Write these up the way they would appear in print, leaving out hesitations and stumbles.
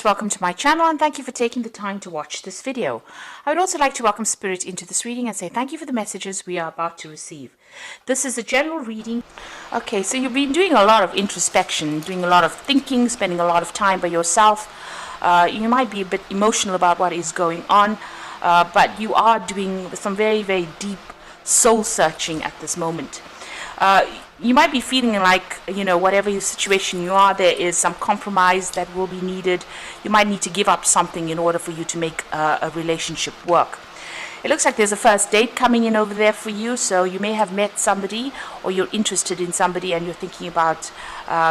Welcome to my channel and thank you for taking the time to watch this video. I would also like to welcome Spirit into this reading and say thank you for the messages we are about to receive. This is a general reading. Okay, so you've been doing a lot of introspection, doing a lot of thinking, spending a lot of time by yourself. You might be a bit emotional about what is going on, but you are doing some very, very deep soul searching at this moment. You might be feeling like, whatever your situation you are, there is some compromise that will be needed. You might need to give up something in order for you to make a relationship work. It looks like there's a first date coming in over there for you, so you may have met somebody or you're interested in somebody and you're thinking about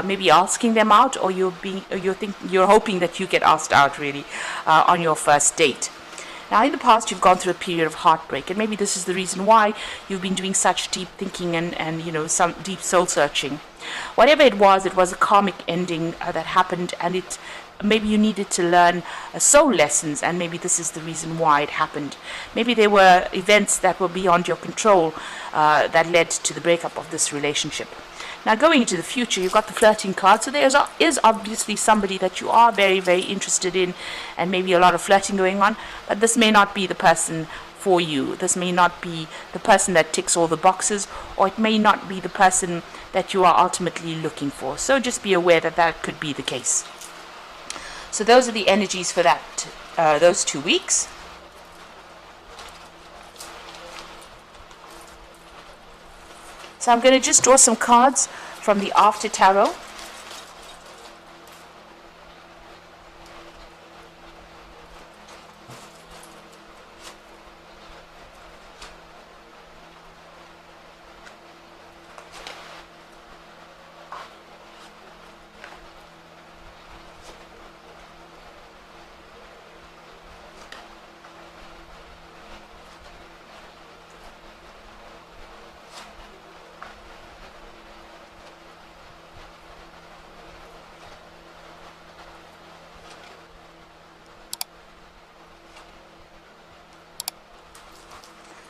maybe asking them out, or you're hoping that you get asked out really on your first date. Now, in the past, you've gone through a period of heartbreak, and maybe this is the reason why you've been doing such deep thinking and some deep soul searching. Whatever it was a karmic ending that happened, and maybe you needed to learn soul lessons, and maybe this is the reason why it happened. Maybe there were events that were beyond your control that led to the breakup of this relationship. Now, going into the future, you've got the flirting card, so there is obviously somebody that you are very, very interested in, and maybe a lot of flirting going on, but this may not be the person for you. This may not be the person that ticks all the boxes, or it may not be the person that you are ultimately looking for. So just be aware that that could be the case. So those are the energies for those 2 weeks. So I'm going to just draw some cards from the After Tarot.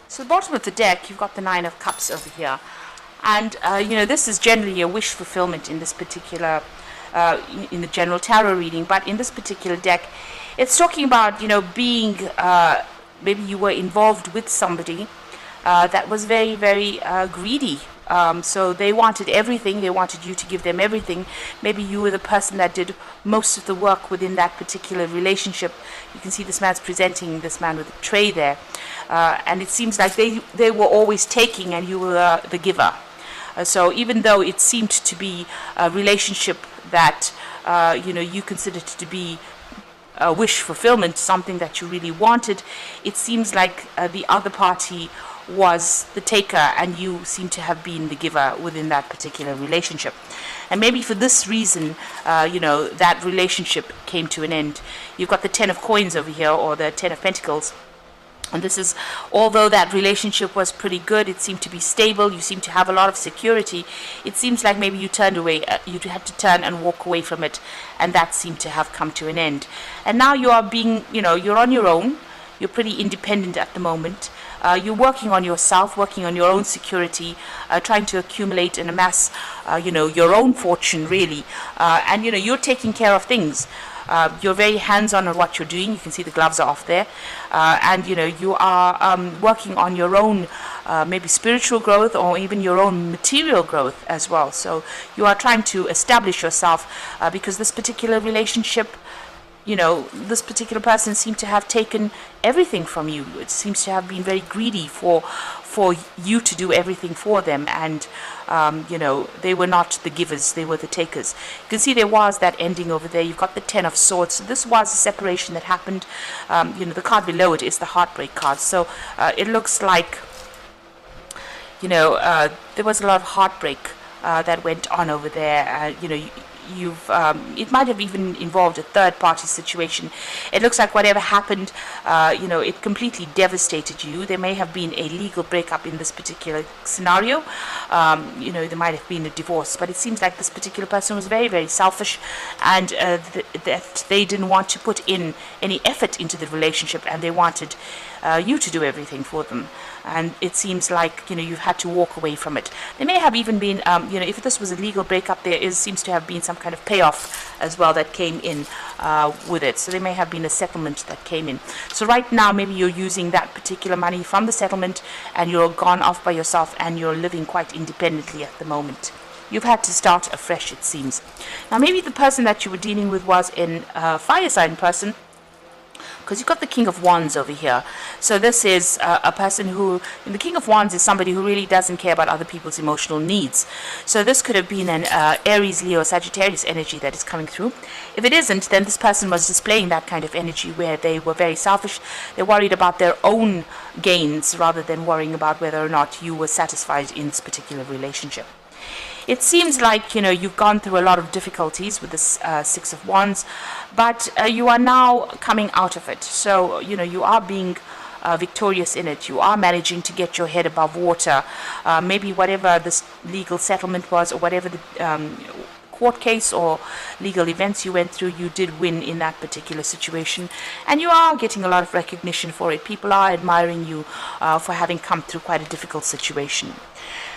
So the bottom of the deck, you've got the Nine of Cups over here. And, this is generally a wish fulfillment in this particular, in the general tarot reading. But in this particular deck, it's talking about, being, maybe you were involved with somebody that was very, very greedy. So they wanted everything. They wanted you to give them everything. Maybe you were the person that did most of the work within that particular relationship. You can see this man's presenting this man with a tray there. And it seems like they were always taking and you were the giver. So even though it seemed to be a relationship that, you considered to be a wish fulfillment, something that you really wanted, it seems like the other party was the taker and you seem to have been the giver within that particular relationship. And maybe for this reason, that relationship came to an end. You've got the Ten of Coins over here, or the Ten of Pentacles. And this is, although that relationship was pretty good, it seemed to be stable, you seem to have a lot of security, it seems like maybe you turned away, you had to turn and walk away from it, and that seemed to have come to an end. And now you are being, you're on your own, you're pretty independent at the moment. You're working on yourself, working on your own security, trying to accumulate and amass, your own fortune, really. And, you're taking care of things. You're very hands-on what you're doing. You can see the gloves are off there. And, you are working on your own maybe spiritual growth or even your own material growth as well. So you are trying to establish yourself because this particular relationship, this particular person seemed to have taken everything from you. It seems to have been very greedy for you to do everything for them. And, they were not the givers, they were the takers. You can see there was that ending over there. You've got the Ten of Swords. So this was a separation that happened. The card below it is the Heartbreak card. So it looks like, there was a lot of heartbreak that went on over there. It might have even involved a third-party situation. It looks like whatever happened, it completely devastated you. There may have been a legal breakup in this particular scenario. There might have been a divorce, but it seems like this particular person was very, very selfish, and that they didn't want to put in any effort into the relationship, and they wanted you to do everything for them. And it seems like, you've had to walk away from it. There may have even been, if this was a legal breakup, there seems to have been some some kind of payoff as well that came in with it. So there may have been a settlement that came in. So right now, maybe you're using that particular money from the settlement and you're gone off by yourself and you're living quite independently at the moment. You've had to start afresh, it seems. Now, maybe the person that you were dealing with was a fire sign person, because you've got the King of Wands over here. So this is a person who, the King of Wands is somebody who really doesn't care about other people's emotional needs. So this could have been an Aries, Leo, Sagittarius energy that is coming through. If it isn't, then this person was displaying that kind of energy where they were very selfish. They're worried about their own gains rather than worrying about whether or not you were satisfied in this particular relationship. It seems like, you've gone through a lot of difficulties with this Six of Wands, but you are now coming out of it. So, you are being victorious in it. You are managing to get your head above water. Maybe whatever this legal settlement was, or whatever the court case or legal events you went through, you did win in that particular situation, and you are getting a lot of recognition for it. People are admiring you for having come through quite a difficult situation.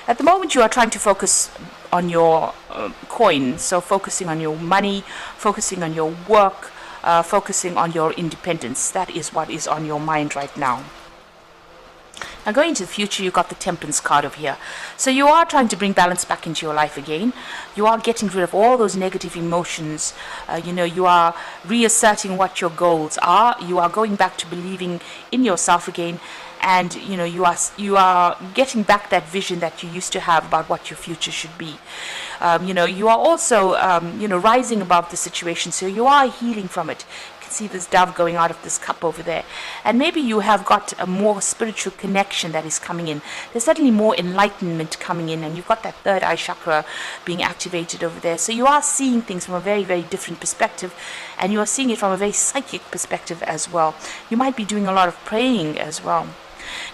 At the moment, you are trying to focus on your coin, so focusing on your money, focusing on your work, focusing on your independence. That is what is on your mind right now. Now, going into the future, you've got the Temperance card over here. So you are trying to bring balance back into your life again. You are getting rid of all those negative emotions. You are reasserting what your goals are. You are going back to believing in yourself again. And you are getting back that vision that you used to have about what your future should be. You are also rising above the situation, so you are healing from it. You can see this dove going out of this cup over there, and maybe you have got a more spiritual connection that is coming in. There's certainly more enlightenment coming in, and you've got that third eye chakra being activated over there. So you are seeing things from a very, very different perspective, and you are seeing it from a very psychic perspective as well. You might be doing a lot of praying as well.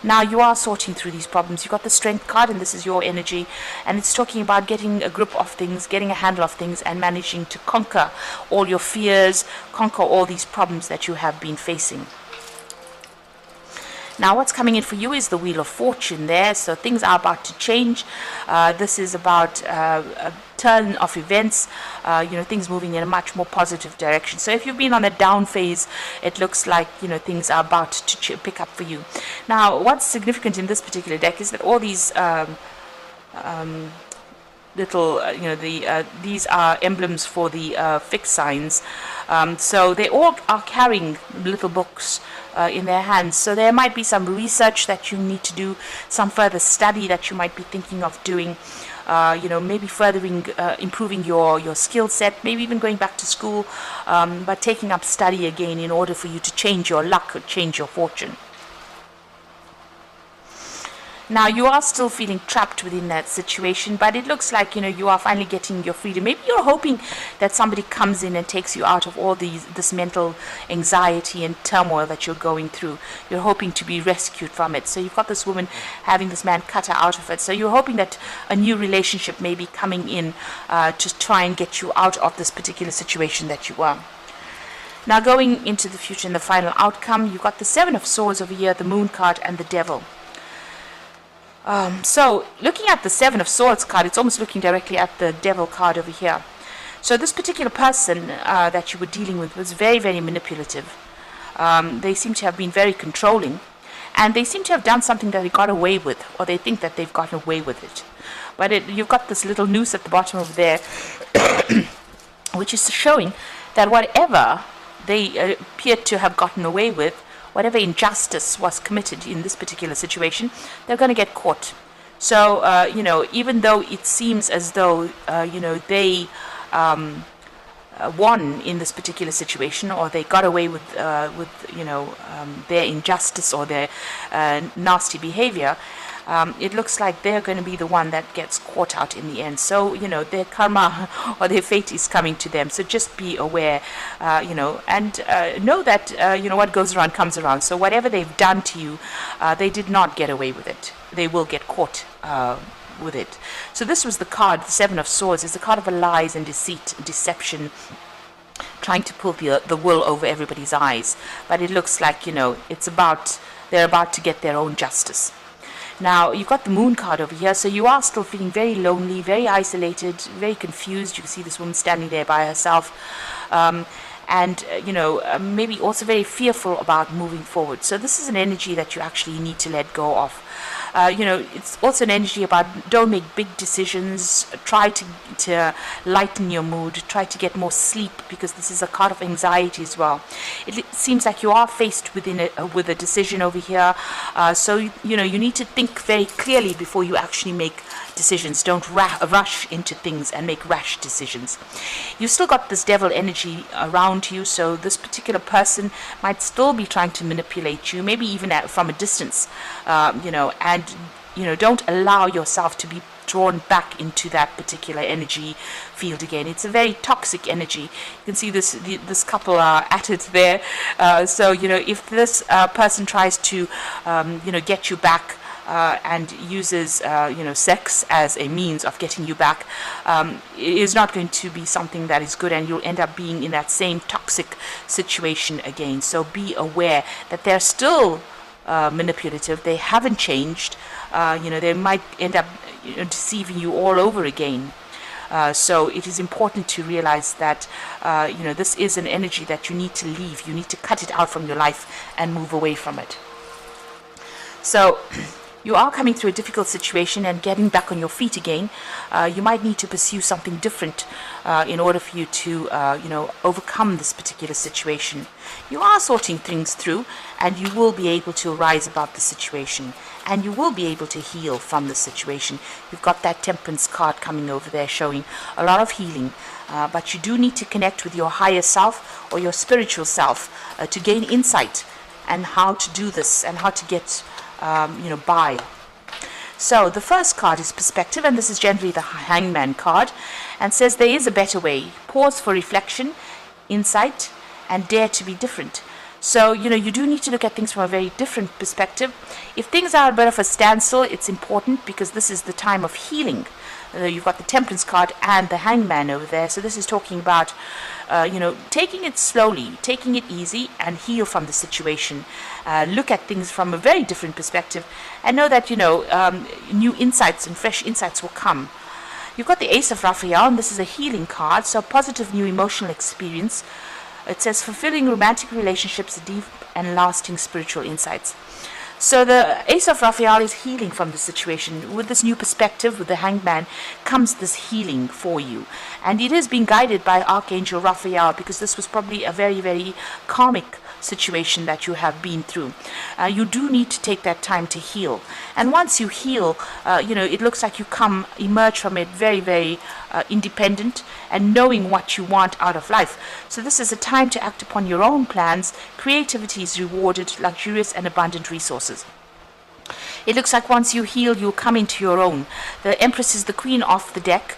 Now you are sorting through these problems. You've got the Strength card, and this is your energy, and it's talking about getting a grip of things, getting a handle of things, and managing to conquer all your fears, conquer all these problems that you have been facing. Now what's coming in for you is the Wheel of Fortune there, so things are about to change. This is about a turn of events, things moving in a much more positive direction. So if you've been on a down phase, it looks like, things are about to pick up for you. Now what's significant in this particular deck is that all these these are emblems for the fixed signs. So they all are carrying little books in their hands. So there might be some research that you need to do, some further study that you might be thinking of doing. Maybe furthering, improving your skill set, maybe even going back to school, but taking up study again in order for you to change your luck or change your fortune. Now you are still feeling trapped within that situation, but it looks like you are finally getting your freedom. Maybe you're hoping that somebody comes in and takes you out of all this mental anxiety and turmoil that you're going through. You're hoping to be rescued from it. So you've got this woman having this man cut her out of it. So you're hoping that a new relationship may be coming in to try and get you out of this particular situation that you are. Now going into the future and the final outcome, you've got the Seven of Swords over here, the Moon card, and the Devil. So looking at the Seven of Swords card, it's almost looking directly at the Devil card over here. So this particular person that you were dealing with was very, very manipulative. They seem to have been very controlling, and they seem to have done something that they got away with, or they think that they've gotten away with it. But you've got this little noose at the bottom over there, which is showing that whatever they appeared to have gotten away with, whatever injustice was committed in this particular situation, they're going to get caught. So, even though it seems as though, they won in this particular situation, or they got away with their injustice or their nasty behavior, it looks like they're going to be the one that gets caught out in the end. So, their karma or their fate is coming to them. So just be aware, and know that, what goes around comes around. So whatever they've done to you, they did not get away with it. They will get caught with it. So this was the card, the Seven of Swords. It's the card of lies and deceit, deception, trying to pull the wool over everybody's eyes. But it looks like, they're about to get their own justice. Now, you've got the moon card over here, so you are still feeling very lonely, very isolated, very confused. You can see this woman standing there by herself. And maybe also very fearful about moving forward. So this is an energy that you actually need to let go of. It's also an energy about don't make big decisions. Try to lighten your mood. Try to get more sleep, because this is a card of anxiety as well. It seems like you are faced with a decision over here. So you need to think very clearly before you actually make decisions. Don't rush into things and make rash decisions. You've still got this devil energy around you, so this particular person might still be trying to manipulate you, maybe even from a distance, and don't allow yourself to be drawn back into that particular energy field again. It's a very toxic energy. You can see this couple are at it there. So if this person tries to get you back, and uses sex as a means of getting you back, it is not going to be something that is good, and you'll end up being in that same toxic situation again. So be aware that they're still manipulative. They haven't changed. They might end up deceiving you all over again. So it is important to realize that this is an energy that you need to leave. You need to cut it out from your life and move away from it. So you are coming through a difficult situation and getting back on your feet again. You might need to pursue something different in order for you to overcome this particular situation. You are sorting things through, and you will be able to rise above the situation, and you will be able to heal from the situation. You've got that Temperance card coming over there showing a lot of healing, but you do need to connect with your higher self or your spiritual self to gain insight and how to do this and how to get by. So the first card is perspective, and this is generally the Hangman card, and says there is a better way. Pause for reflection, insight, and dare to be different. So you do need to look at things from a very different perspective. If things are a bit of a standstill, it's important, because this is the time of healing. You've got the Temperance card and the Hangman over there. So this is talking about taking it slowly, taking it easy, and heal from the situation. Look at things from a very different perspective, and know that new insights and fresh insights will come. You've got the Ace of Raphael, and this is a healing card, so positive new emotional experience. It says fulfilling romantic relationships, deep and lasting spiritual insights. So the Ace of Raphael is healing from the situation. With this new perspective, with the Hangman, comes this healing for you. And it is being guided by Archangel Raphael, because this was probably a very, very karmic situation that you have been through. You do need to take that time to heal. And once you heal, it looks like you emerge from it very, very independent and knowing what you want out of life. So this is a time to act upon your own plans. Creativity is rewarded, luxurious and abundant resources. It looks like once you heal, you'll come into your own. The Empress is the queen of the deck.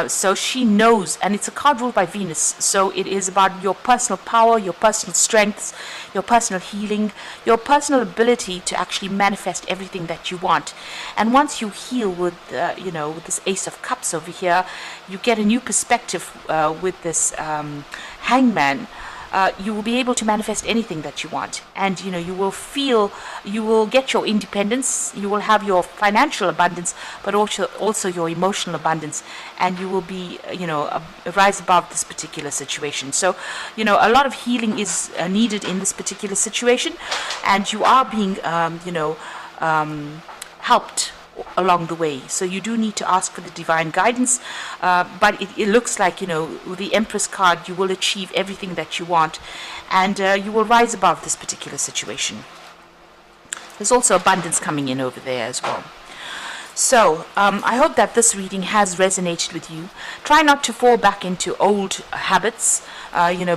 So she knows, and it's a card ruled by Venus, so it is about your personal power, your personal strengths, your personal healing, your personal ability to actually manifest everything that you want. And once you heal with with this Ace of Cups over here, you get a new perspective with this Hangman. You will be able to manifest anything that you want, and you will get your independence, you will have your financial abundance, but also your emotional abundance, and you will be rise above this particular situation. So a lot of healing is needed in this particular situation, and you are being helped along the way. So you do need to ask for the divine guidance, but it looks like with the Empress card, you will achieve everything that you want, and you will rise above this particular situation. There's also abundance coming in over there as well. So I hope that this reading has resonated with you. Try not to fall back into old habits,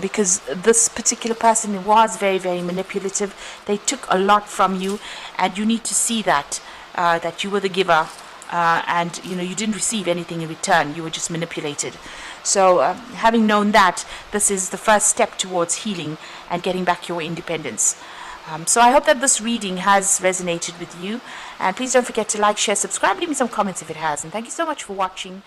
because this particular person was very, very manipulative. They took a lot from you, and you need to see that you were the giver, and you didn't receive anything in return. You were just manipulated. So having known that, this is the first step towards healing and getting back your independence. So I hope that this reading has resonated with you, and please don't forget to like, share, subscribe, leave me some comments if it has, and thank you so much for watching.